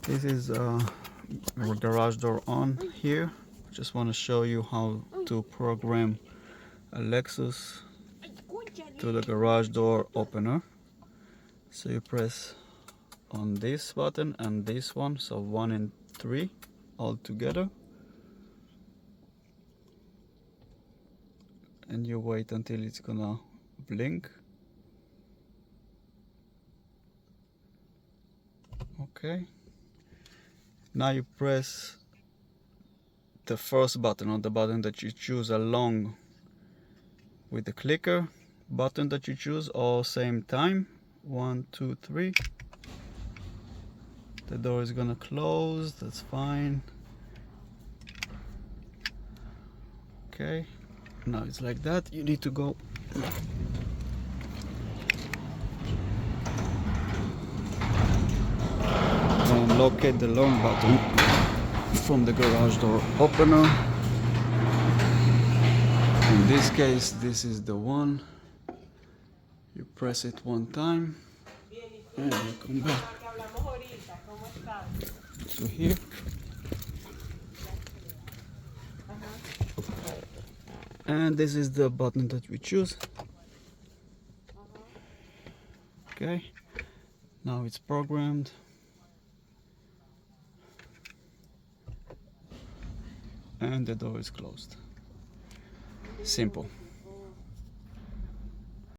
This is garage door on here. Just want to show you how to program a Lexus to the garage door opener. So you press on this button and this one, so 1 and 3 all together, and you wait until it's gonna blink. Okay, now you press the first button, or the button that you choose along with the clicker button that you choose, all same time. 1, 2, 3. The door is gonna close, that's fine. Okay, now it's like that. You need to go and locate the long button from the garage door opener. In this case, this is the one. You press it one time and you come back to here. And this is the button that we choose. Okay, now it's programmed. And the door is closed. Simple.